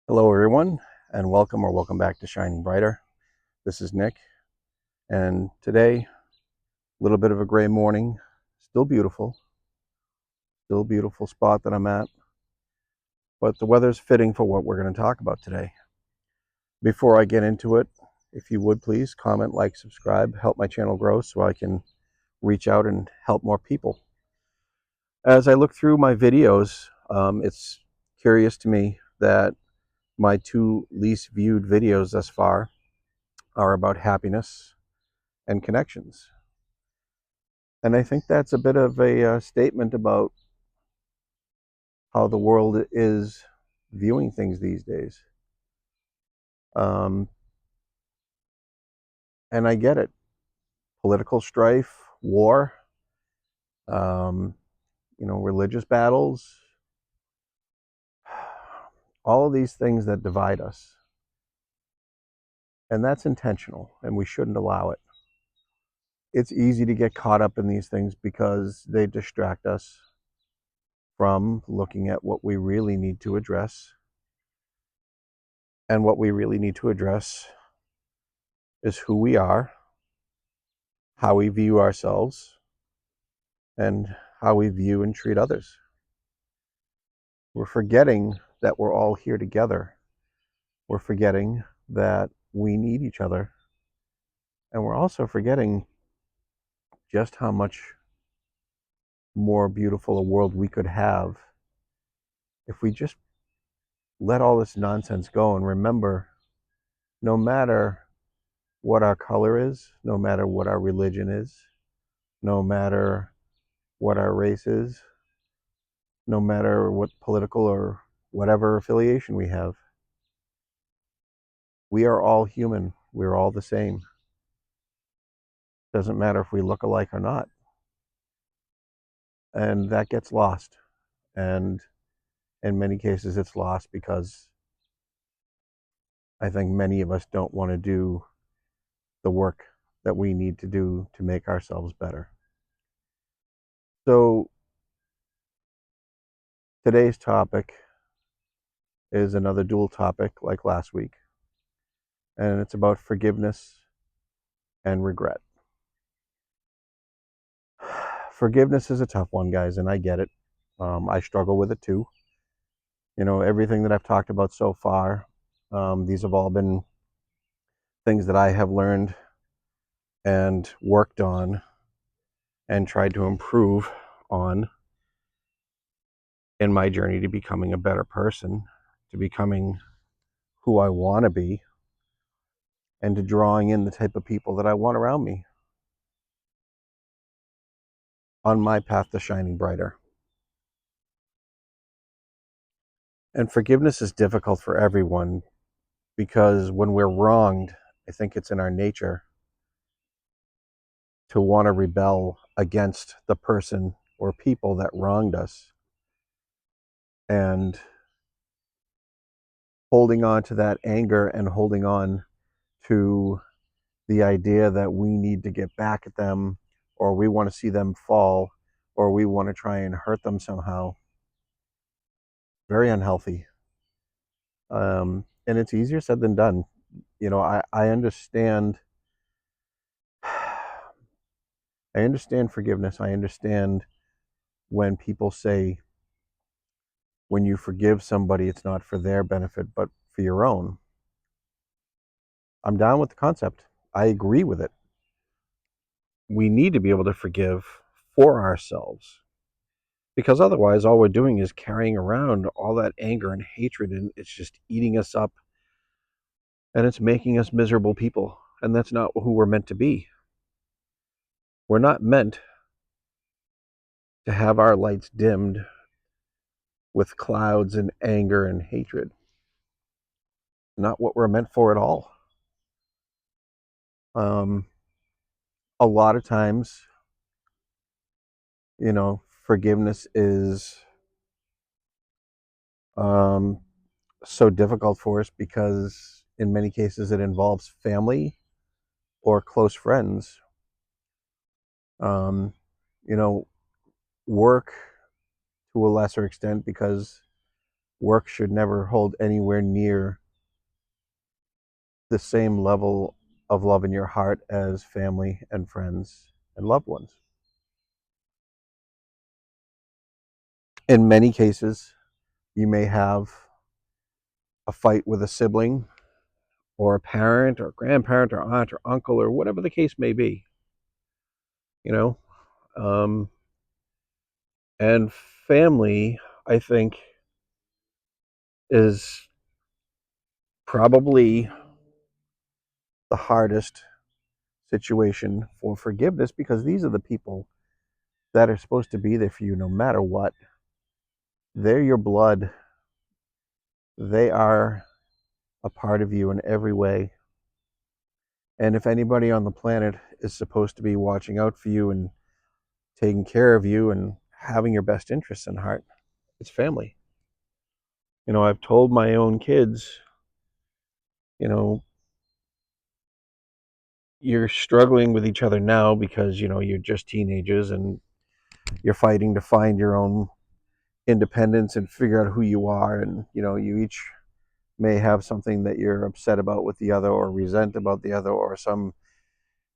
Hello everyone, and welcome back to Shining Brighter. This is Nick, and today, a little bit of a gray morning, still beautiful spot that I'm at, but the weather's fitting for what we're going to talk about today. Before I get into it, if you would please comment, like, subscribe, help my channel grow so I can reach out and help more people. As I look through my videos, it's curious to me that my two least viewed videos thus far are about happiness and connections. And I think that's a bit of a statement about how the world is viewing things these days. Um, and I get it. Political strife, war, um, religious battles, all of these things that divide us. And that's intentional, and we shouldn't allow it. It's easy to get caught up in these things because they distract us from looking at what we really need to address. And what we really need to address is who we are, how we view ourselves, and how we view and treat others. We're forgetting that we're all here together. We're forgetting that we need each other. And we're also forgetting just how much more beautiful a world we could have if we just let all this nonsense go and remember, no matter what our color is, no matter what our religion is, no matter what our race is, no matter what political or whatever affiliation we have, we are all human. We're all the same. Doesn't matter if we look alike or not. And that gets lost. And in many cases, it's lost because I think many of us don't want to do the work that we need to do to make ourselves better. So today's topic is another dual topic like last week, and it's about forgiveness and regret. Forgiveness is a tough one, guys, and I get it. I struggle with it too. Everything that I've talked about so far, these have all been things that I have learned and worked on and tried to improve on in my journey to becoming a better person, to becoming who I want to be, and to drawing in the type of people that I want around me on my path to shining brighter. And forgiveness is difficult for everyone because when we're wronged, I think it's in our nature to want to rebel against the person or people that wronged us. And holding on to that anger and holding on to the idea that we need to get back at them, or we want to see them fall, or we want to try and hurt them somehow. Very unhealthy. And it's easier said than done. I understand. I understand forgiveness. I understand when people say, when you forgive somebody, it's not for their benefit, but for your own. I'm down with the concept. I agree with it. We need to be able to forgive for ourselves, because otherwise all we're doing is carrying around all that anger and hatred, and it's just eating us up, and it's making us miserable people, and that's not who we're meant to be. We're not meant to have our lights dimmed with clouds and anger and hatred. Not what we're meant for at all. um, a lot of times, forgiveness is um, so difficult for us because in many cases it involves family or close friends. Um, you know, Work to a lesser extent because Work should never hold anywhere near the same level of love in your heart as family and friends and loved ones. In many cases, you may have a fight with a sibling or a parent or grandparent or aunt or uncle or whatever the case may be, you know. Um, and family, I think, is probably the hardest situation for forgiveness because these are the people that are supposed to be there for you no matter what. They're your blood. They are a part of you in every way. And if anybody on the planet is supposed to be watching out for you and taking care of you and having your best interests in heart, it's family. I've told my own kids, you know, you're struggling with each other now because, you're just teenagers and you're fighting to find your own independence and figure out who you are. And, you each may have something that you're upset about with the other or resent about the other or some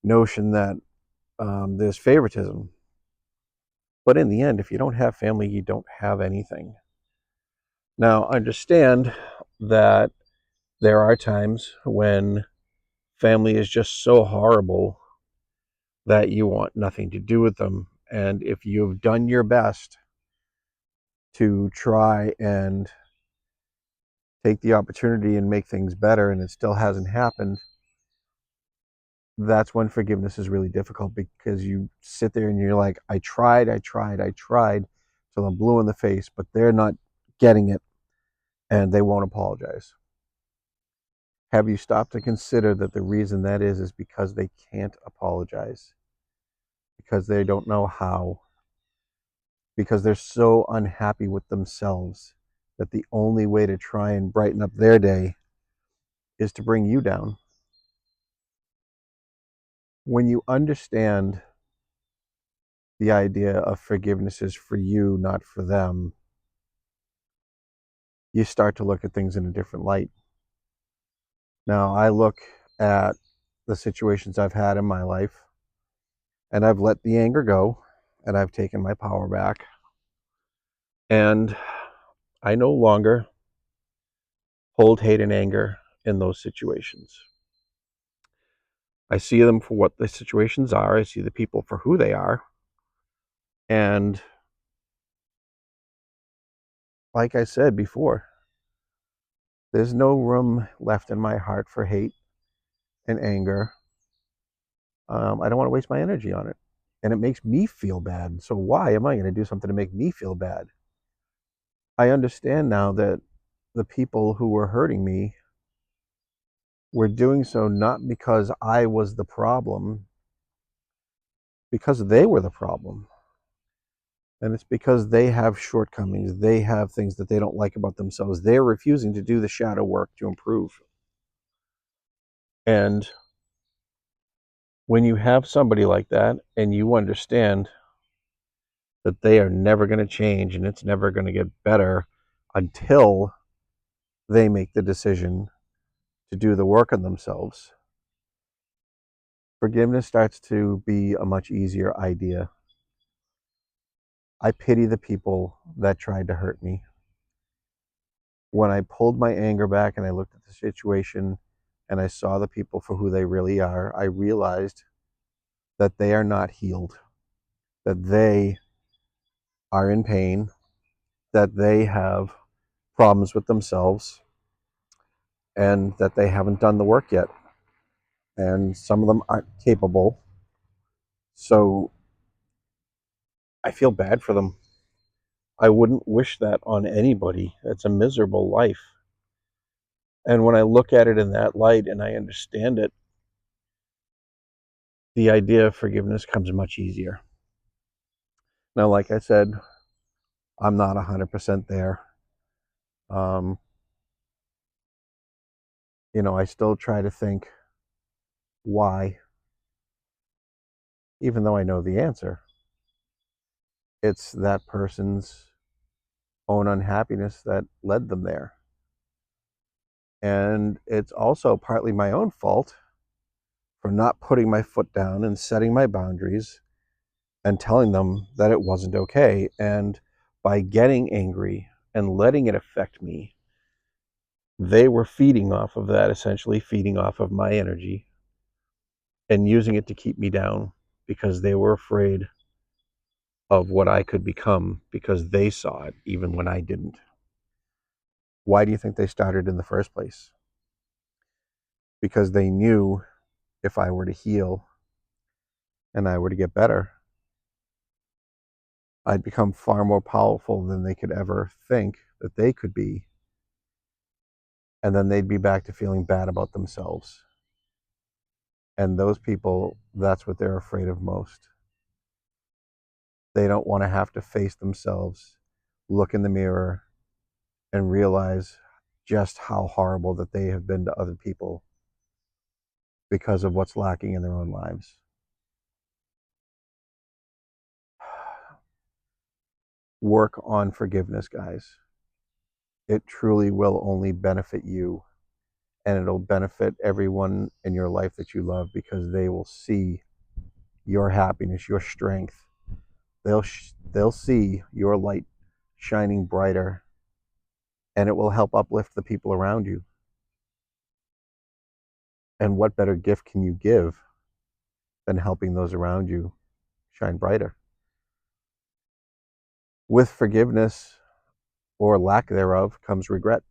notion that there's favoritism. But in the end, if you don't have family, you don't have anything. Now, understand that there are times when family is just so horrible that you want nothing to do with them. And if you've done your best to try and take the opportunity and make things better and it still hasn't happened, that's when forgiveness is really difficult because you sit there and you're like, I tried till I'm blue in the face, but they're not getting it and they won't apologize. Have you stopped to consider that the reason that is because they can't apologize? Because they don't know how? Because they're so unhappy with themselves that the only way to try and brighten up their day is to bring you down. When you understand the idea of forgiveness is for you, not for them, you start to look at things in a different light. Now, I look at the situations I've had in my life, and I've let the anger go, and I've taken my power back, and I no longer hold hate and anger in those situations. I see them for what the situations are. I see the people for who they are. And like I said before, there's no room left in my heart for hate and anger. I don't want to waste my energy on it. And it makes me feel bad. So why am I going to do something to make me feel bad? I understand now that the people who were hurting me were doing so not because I was the problem, because they were the problem. And it's because they have shortcomings. They have things that they don't like about themselves. They're refusing to do the shadow work to improve. And when you have somebody like that and you understand that they are never going to change and it's never going to get better until they make the decision to do the work on themselves, forgiveness starts to be a much easier idea. I pity the people that tried to hurt me. When I pulled my anger back and I looked at the situation and I saw the people for who they really are, I realized that they are not healed, that they are in pain, that they have problems with themselves, and that they haven't done the work yet. And some of them aren't capable. So I feel bad for them. I wouldn't wish that on anybody. It's a miserable life. And when I look at it in that light and I understand it, the idea of forgiveness comes much easier. Now, like I said, I'm not 100% there. Um, I still try to think why, even though I know the answer. It's that person's own unhappiness that led them there. And it's also partly my own fault for not putting my foot down and setting my boundaries and telling them that it wasn't okay. And by getting angry and letting it affect me, they were feeding off of that, essentially feeding off of my energy and using it to keep me down because they were afraid of what I could become because they saw it even when I didn't. Why do you think they started in the first place? Because they knew if I were to heal and I were to get better, I'd become far more powerful than they could ever think that they could be. And then they'd be back to feeling bad about themselves. And those people, that's what they're afraid of most. They don't want to have to face themselves, look in the mirror, and realize just how horrible that they have been to other people because of what's lacking in their own lives. Work on forgiveness, guys. It truly will only benefit you, and it'll benefit everyone in your life that you love because they will see your happiness, your strength. They'll see your light shining brighter, and it will help uplift the people around you. And what better gift can you give than helping those around you shine brighter? With forgiveness or lack thereof comes regret.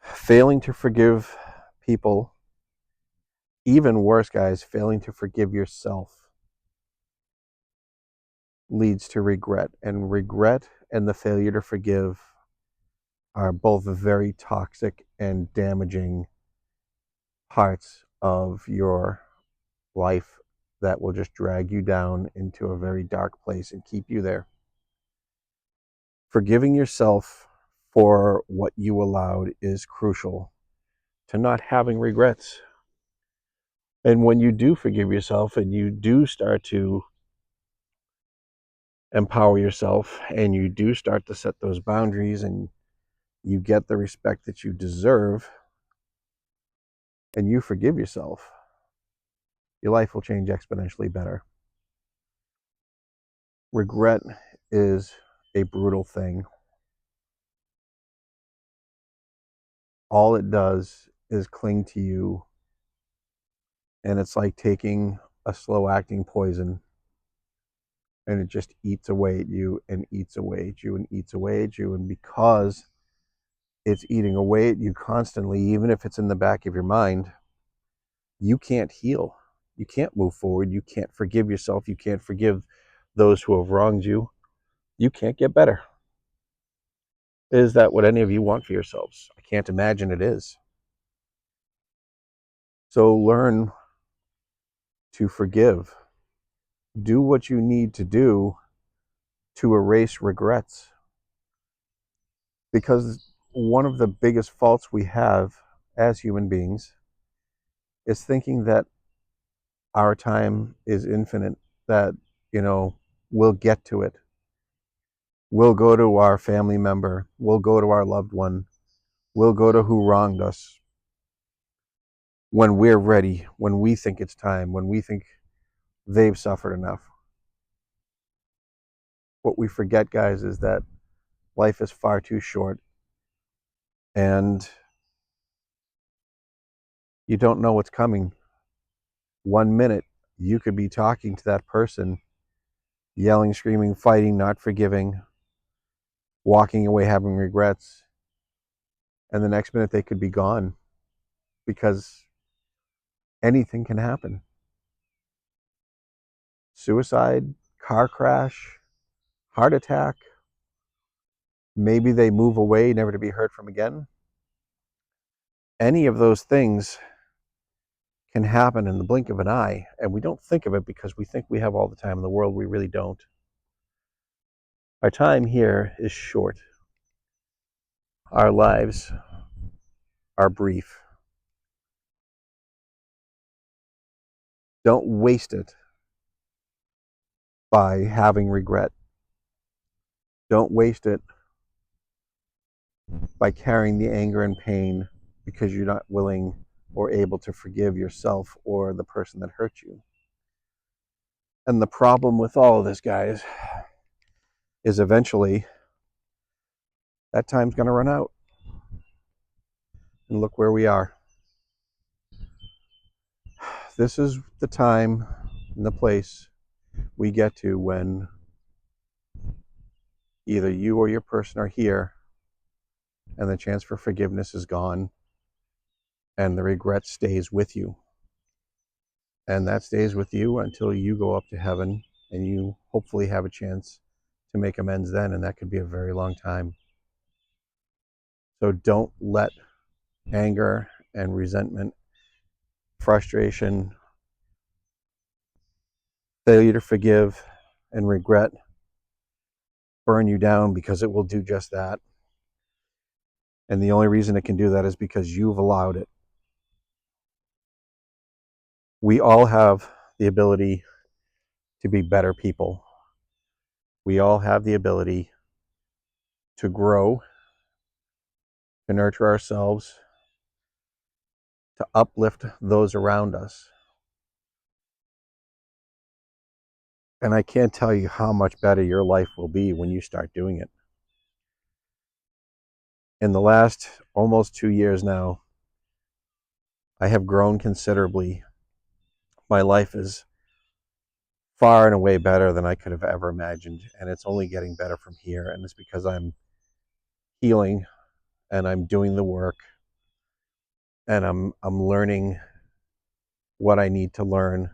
Failing to forgive people, even worse, guys, failing to forgive yourself leads to regret. And regret and the failure to forgive are both very toxic and damaging parts of your life that will just drag you down into a very dark place and keep you there. Forgiving yourself for what you allowed is crucial to not having regrets. And when you do forgive yourself and you do start to empower yourself and you do start to set those boundaries and you get the respect that you deserve and you forgive yourself, your life will change exponentially better. Regret is a brutal thing. All it does is cling to you, and it's like taking a slow acting poison and it just eats away at you and eats away at you and eats away at you. And because it's eating away at you constantly, even if it's in the back of your mind, you can't heal. You can't move forward. You can't forgive yourself. You can't forgive those who have wronged you. You can't get better. Is that what any of you want for yourselves? I can't imagine it is. So learn to forgive. Do what you need to do to erase regrets. Because one of the biggest faults we have as human beings is thinking that our time is infinite, that, we'll get to it. We'll go to our family member. We'll go to our loved one. We'll go to who wronged us when we're ready, when we think it's time, when we think they've suffered enough. What we forget, guys, is that life is far too short and you don't know what's coming. 1 minute, you could be talking to that person, yelling, screaming, fighting, not forgiving, walking away having regrets, and the next minute they could be gone because anything can happen. Suicide, car crash, heart attack, maybe they move away never to be heard from again. Any of those things can happen in the blink of an eye, and we don't think of it because we think we have all the time in the world. We really don't. Our time here is short. Our lives are brief. Don't waste it by having regret. Don't waste it by carrying the anger and pain because you're not willing or able to forgive yourself or the person that hurt you. And the problem with all of this, guys, is eventually that time's going to run out. And look where we are. This is the time and the place we get to when either you or your person are here and the chance for forgiveness is gone and the regret stays with you. And that stays with you until you go up to heaven and you hopefully have a chance to make amends then, and that could be a very long time. So don't let anger and resentment, frustration, failure to forgive, and regret burn you down, because it will do just that. And the only reason it can do that is because you've allowed it. We all have the ability to be better people. We all have the ability to grow, to nurture ourselves, to uplift those around us. And I can't tell you how much better your life will be when you start doing it. In the last almost 2 years now, I have grown considerably. My life is far and away better than I could have ever imagined, and it's only getting better from here. And it's because I'm healing and I'm doing the work and I'm learning what I need to learn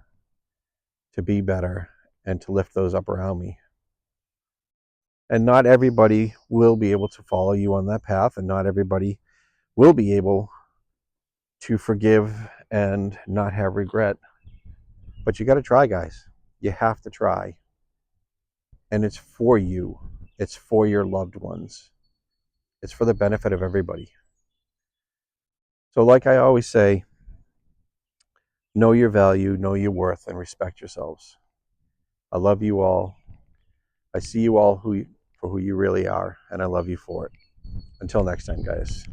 to be better and to lift those up around me. And not everybody will be able to follow you on that path, and not everybody will be able to forgive and not have regret. But you got to try, guys. You have to try. And it's for you. It's for your loved ones. It's for the benefit of everybody. So like I always say, know your value, know your worth, and respect yourselves. I love you all. I see you all for who you really are, and I love you for it. Until next time, guys.